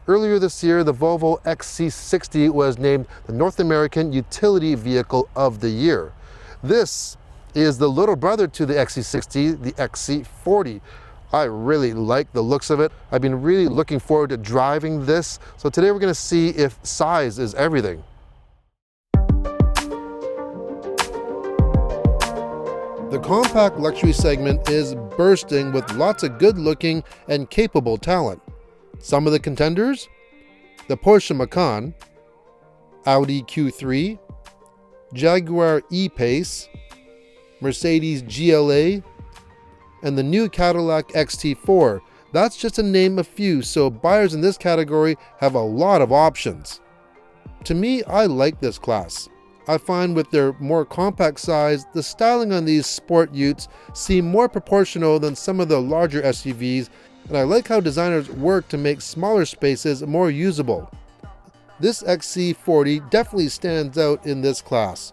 Earlier this year, the Volvo XC60 was named the North American Utility Vehicle of the Year. This is the little brother to the XC60, the XC40. I really like the looks of it. I've been really looking forward to driving this. So today we're going to see if size is everything. The compact luxury segment is bursting with lots of good-looking and capable talent. Some of the contenders: the Porsche Macan, Audi Q3, Jaguar E-Pace, Mercedes GLA, and the new Cadillac XT4. That's just to name a few, so buyers in this category have a lot of options. To me, I like this class. I find with their more compact size, the styling on these sport utes seem more proportional than some of the larger SUVs, and I like how designers work to make smaller spaces more usable. This XC40 definitely stands out in this class.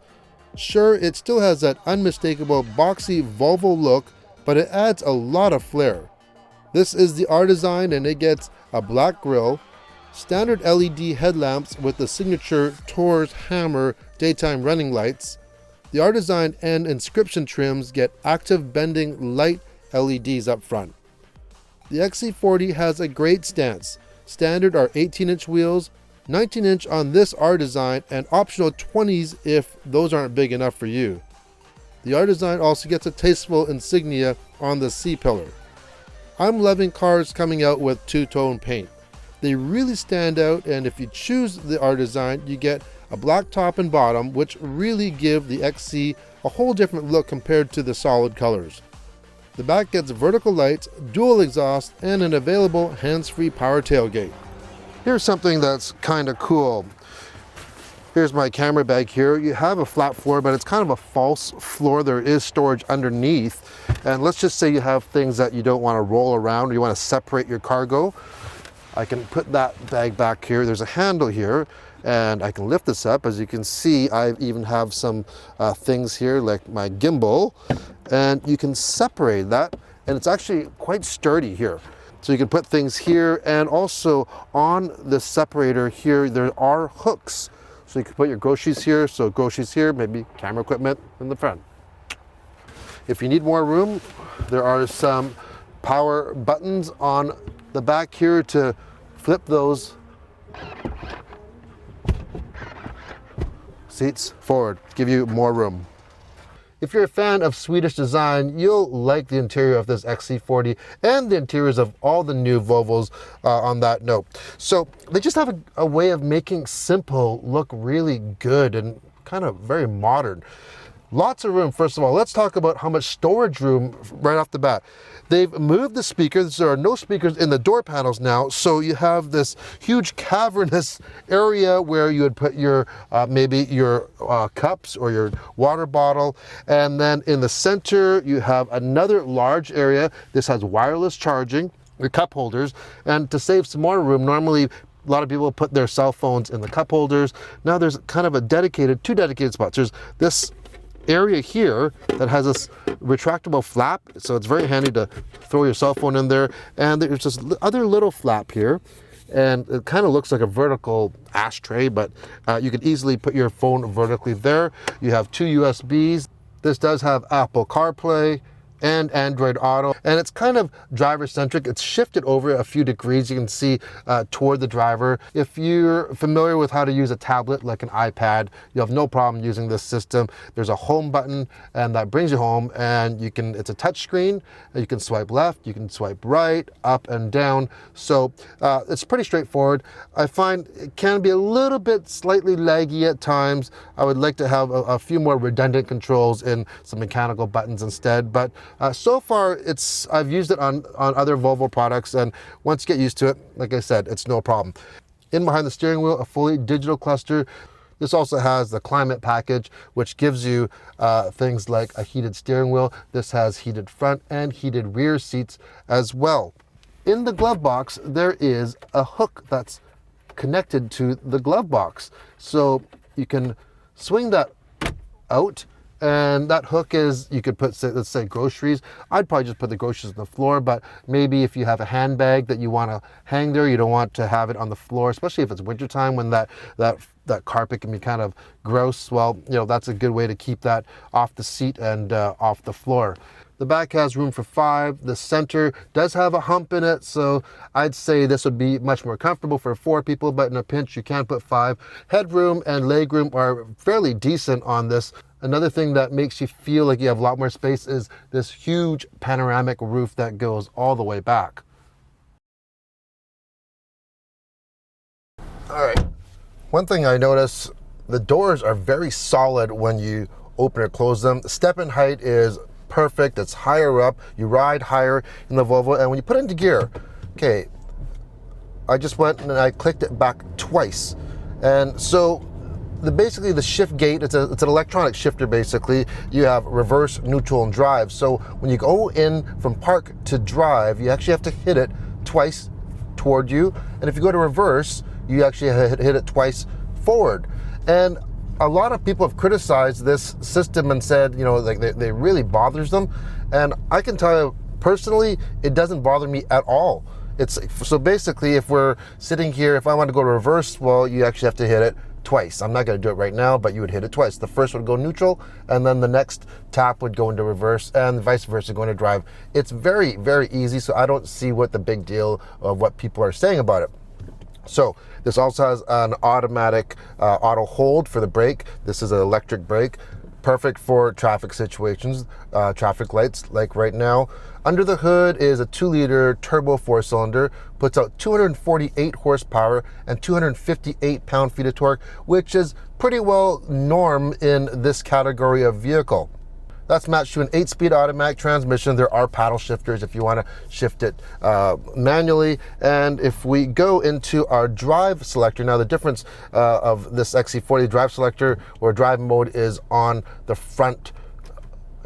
Sure, it still has that unmistakable boxy Volvo look, but it adds a lot of flair. This is the R design, and it gets a black grille, standard LED headlamps with the signature Tor's Hammer daytime running lights. The R design and inscription trims get active bending light LEDs up front. The XC40 has a great stance. Standard are 18-inch wheels, 19-inch on this R design, and optional 20s if those aren't big enough for you. The R design also gets a tasteful insignia on the C-pillar. I'm loving cars coming out with two-tone paint. They really stand out, and if you choose the R design, you get a black top and bottom, which really give the XC a whole different look compared to the solid colors. The back gets vertical lights, dual exhaust, and an available hands-free power tailgate. Here's something that's kind of cool. Here's my camera bag here. You have a flat floor, but it's kind of a false floor. There is storage underneath. And let's just say you have things that you don't want to roll around, or you want to separate your cargo. I can put that bag back here. There's a handle here, and I can lift this up. As you can see, I even have some things here like my gimbal, and you can separate that, and it's actually quite sturdy here. So you can put things here, and also on the separator here, there are hooks. So you can put your groceries here, so groceries here, maybe camera equipment in the front. If you need more room, there are some power buttons on the back here to flip those seats forward, give you more room. If you're a fan of Swedish design, you'll like the interior of this XC40 and the interiors of all the new Volvos on that note. So they just have a way of making simple look really good and kind of very modern. Lots of room. First of all, let's talk about how much storage room right off the bat. They've moved the speakers. There are no speakers in the door panels now, so you have this huge cavernous area where you would put your maybe your cups or your water bottle. And then in the center, you have another large area. This has wireless charging, your cup holders, and to save some more room, normally a lot of people put their cell phones in the cup holders. Now there's kind of two dedicated spots. There's this area here that has this retractable flap, so it's very handy to throw your cell phone in there. And there's this other little flap here, and it kind of looks like a vertical ashtray, but you can easily put your phone vertically there. You have two USBs. This does have Apple CarPlay and Android Auto, and it's kind of driver centric. It's shifted over a few degrees, you can see toward the driver. If you're familiar with how to use a tablet like an iPad, you have no problem using this system. There's a home button, and that brings you home, and it's a touch screen. You can swipe left, you can swipe right, up and down. So it's pretty straightforward. I find it can be a little bit slightly laggy at times. I would like to have a few more redundant controls in some mechanical buttons instead, but so far, I've used it on other Volvo products, and once you get used to it, like I said, it's no problem. In behind the steering wheel, a fully digital cluster. This also has the climate package, which gives you things like a heated steering wheel. This has heated front and heated rear seats as well. In the glove box, there is a hook that's connected to the glove box. So you can swing that out, And that hook is, you could put, let's say, groceries. I'd probably just put the groceries on the floor, but maybe if you have a handbag that you want to hang there, you don't want to have it on the floor, especially if it's wintertime when that carpet can be kind of gross. Well, you know, that's a good way to keep that off the seat and off the floor. The back has room for 5. The center does have a hump in it, so I'd say this would be much more comfortable for 4 people, but in a pinch you can put 5. Headroom and legroom are fairly decent on this. Another thing that makes you feel like you have a lot more space is this huge panoramic roof that goes all the way back. All right, one thing I notice, the doors are very solid when you open or close them. The step-in height is perfect. It's higher up. You ride higher in the Volvo, and when you put it into gear, okay, I just went and I clicked it back twice, and so basically the shift gate, it's an electronic shifter. Basically you have reverse, neutral, and drive. So when you go in from park to drive, you actually have to hit it twice toward you, and if you go to reverse, you actually hit it twice forward. And a lot of people have criticized this system and said, you know, like they really bothers them, and I can tell you personally, it doesn't bother me at all. It's so basically, if we're sitting here, if I want to go to reverse, well, you actually have to hit it twice. I'm not going to do it right now, but you would hit it twice. The first would go neutral, and then the next tap would go into reverse, and vice versa going to drive. It's very, very easy, so I don't see what the big deal of what people are saying about it. So this also has an automatic auto hold for the brake. This is an electric brake, perfect for traffic situations, traffic lights like right now. Under the hood is a 2-liter turbo 4-cylinder, puts out 248 horsepower and 258 pound-feet of torque, which is pretty well norm in this category of vehicle. That's matched to an 8-speed automatic transmission. There are paddle shifters if you want to shift it manually. And if we go into our drive selector, now the difference of this XC40 drive selector or drive mode is on the front,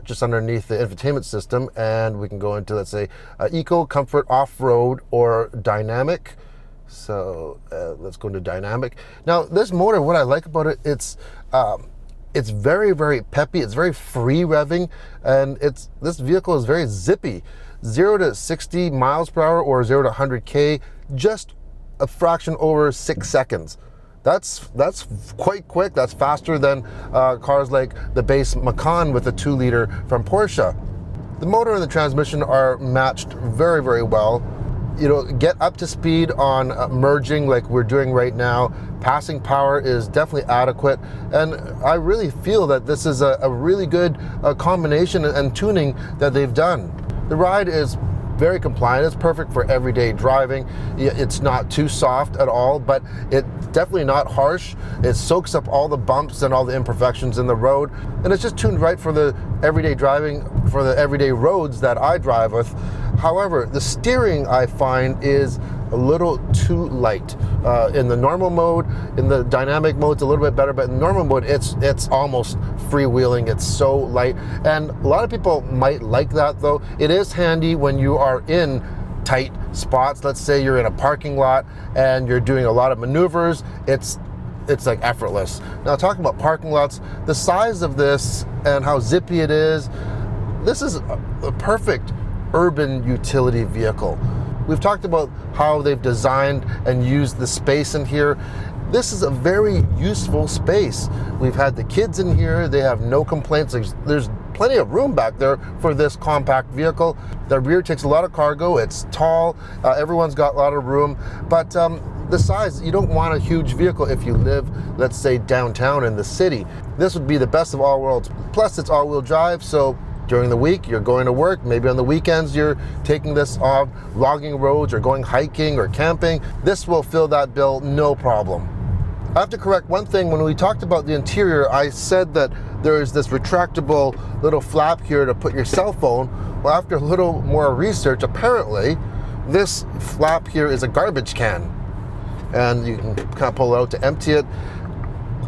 just underneath the infotainment system, and we can go into, let's say, eco, comfort, off-road, or dynamic. So let's go into dynamic. Now this motor, what I like about it, it's very, very peppy. It's very free revving, and this vehicle is very zippy. 0 to 60 miles per hour or 0 to 100K, just a fraction over 6 seconds. That's quite quick. That's faster than cars like the base Macan with a 2-liter from Porsche. The motor and the transmission are matched very, very well. You know, get up to speed on merging like we're doing right now. Passing power is definitely adequate, and I really feel that this is a really good combination and tuning that they've done. The ride is very compliant. It's perfect for everyday driving. It's not too soft at all, but it's definitely not harsh. It soaks up all the bumps and all the imperfections in the road, and it's just tuned right for the everyday driving, for the everyday roads that I drive with. However, the steering, I find, is a little too light. In the normal mode, in the dynamic mode, it's a little bit better, but in normal mode, it's almost freewheeling. It's so light, and a lot of people might like that, though. It is handy when you are in tight spots. Let's say you're in a parking lot and you're doing a lot of maneuvers. It's like effortless. Now, talking about parking lots, the size of this and how zippy it is, this is a perfect urban utility vehicle. We've talked about how they've designed and used the space in here. This is a very useful space. We've had the kids in here. They have no complaints. There's plenty of room back there for this compact vehicle. The rear takes a lot of cargo. It's tall. Everyone's got a lot of room. But the size, you don't want a huge vehicle if you live, let's say, downtown in the city. This would be the best of all worlds. Plus, it's all-wheel drive, so during the week, you're going to work. Maybe on the weekends, you're taking this off, logging roads or going hiking or camping. This will fill that bill, no problem. I have to correct one thing. When we talked about the interior, I said that there is this retractable little flap here to put your cell phone. Well, after a little more research, apparently, this flap here is a garbage can. And you can kind of pull it out to empty it.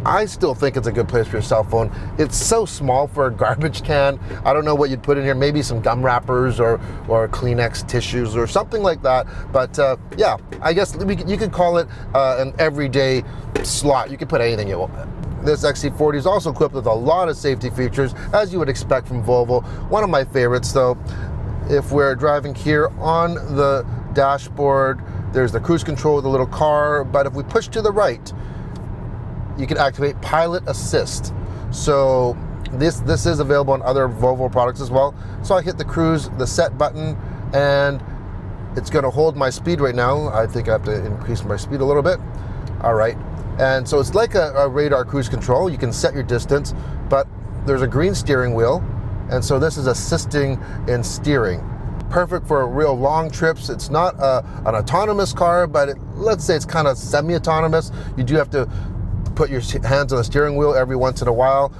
I still think it's a good place for your cell phone. It's so small for a garbage can. I don't know what you'd put in here. Maybe some gum wrappers or Kleenex tissues or something like that. But yeah, I guess you could call it an everyday slot. You could put anything you want. this XC40 is also equipped with a lot of safety features, as you would expect from Volvo. One of my favorites though, if we're driving here on the dashboard, there's the cruise control with the little car, but if we push to the right, you can activate pilot assist. So this is available on other Volvo products as well. So I hit the cruise, the set button, and it's gonna hold my speed right now. I think I have to increase my speed a little bit. All right, and so it's like a radar cruise control. You can set your distance, but there's a green steering wheel, and so this is assisting in steering. Perfect for real long trips. It's not an autonomous car, but let's say it's kind of semi-autonomous. You do have to put your hands on the steering wheel every once in a while,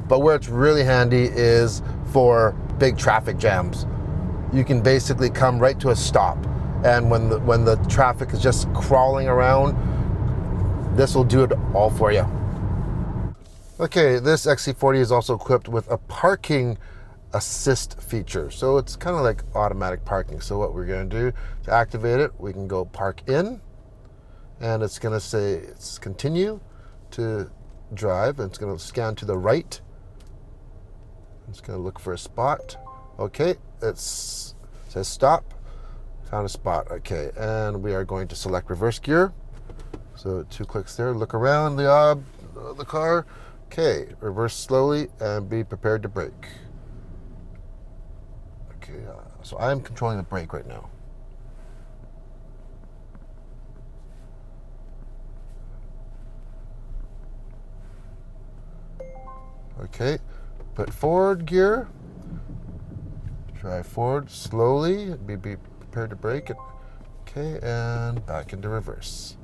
but where it's really handy is for big traffic jams. You can basically come right to a stop, and when the traffic is just crawling around, this will do it all for you. Okay, this XC40 is also equipped with a parking assist feature. So it's kind of like automatic parking. So what we're going to do to activate it, we can go park in, and it's going to say it's continue to drive, and it's going to scan to the right. It's going to look for a spot. Okay, it says stop, found a spot. Okay, and we are going to select reverse gear. So 2 clicks there, look around the car. Okay, reverse slowly and be prepared to brake. Okay, so I am controlling the brake right now. Okay, put forward gear. Drive forward slowly, be prepared to brake. Okay, and back into reverse.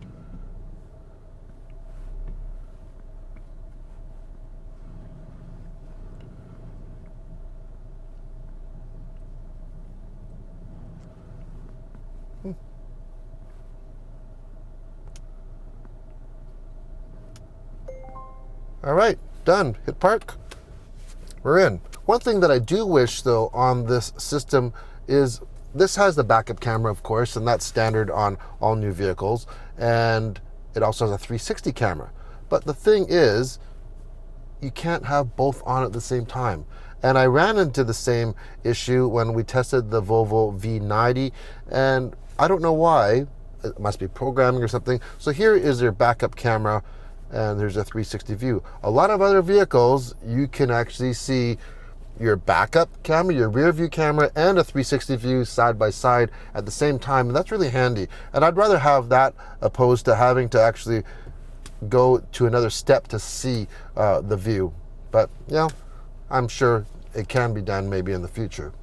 All right, done. Hit park. We're in. One thing that I do wish though on this system is this has the backup camera, of course, and that's standard on all new vehicles, and it also has a 360 camera. But the thing is, you can't have both on at the same time. And I ran into the same issue when we tested the Volvo V90, and I don't know why. It must be programming or something. So here is your backup camera, and there's a 360 view. A lot of other vehicles, you can actually see your backup camera, your rear view camera, and a 360 view side by side at the same time, and that's really handy. And I'd rather have that opposed to having to actually go to another step to see the view. But yeah, I'm sure it can be done maybe in the future.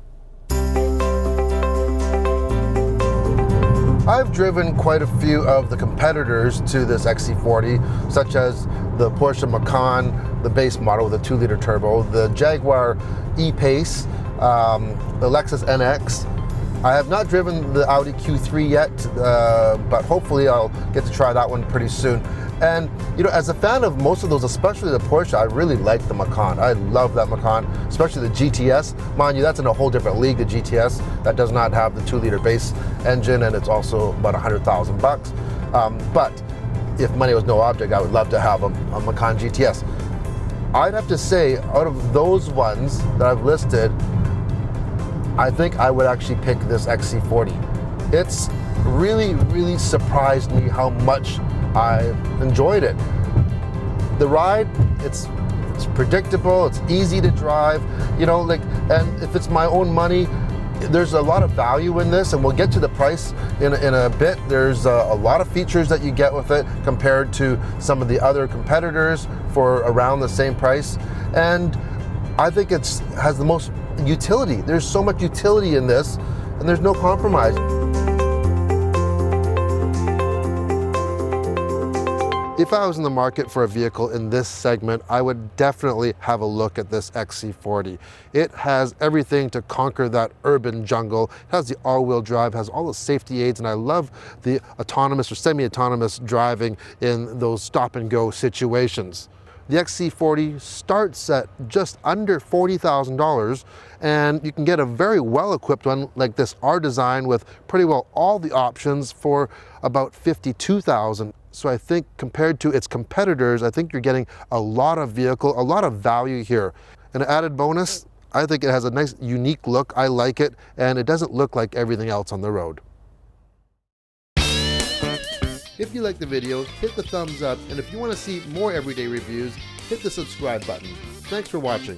I've driven quite a few of the competitors to this XC40, such as the Porsche Macan, the base model with a 2-liter turbo, the Jaguar E-Pace, the Lexus NX. I have not driven the Audi Q3 yet, but hopefully I'll get to try that one pretty soon. And you know, as a fan of most of those, especially the Porsche, I really like the Macan. I love that Macan, especially the GTS. Mind you, that's in a whole different league, the GTS. That does not have the 2-liter base engine, and it's also about $100,000. But if money was no object, I would love to have a Macan GTS. I'd have to say, out of those ones that I've listed, I think I would actually pick this XC40. It's really, really surprised me how much I enjoyed it. The ride, it's predictable, it's easy to drive, you know, like, and if it's my own money, there's a lot of value in this, and we'll get to the price in a bit. There's a lot of features that you get with it compared to some of the other competitors for around the same price, and I think it has the most utility. There's so much utility in this, and there's no compromise. If I was in the market for a vehicle in this segment, I would definitely have a look at this XC40. It has everything to conquer that urban jungle. It has the all-wheel drive, has all the safety aids, and I love the autonomous or semi-autonomous driving in those stop-and-go situations. The XC40 starts at just under $40,000, and you can get a very well-equipped one like this R design with pretty well all the options for about $52,000. So I think compared to its competitors, I think you're getting a lot of vehicle, a lot of value here. An added bonus, I think it has a nice unique look. I like it, and it doesn't look like everything else on the road. If you like the video, hit the thumbs up, and if you want to see more everyday reviews, hit the subscribe button. Thanks for watching.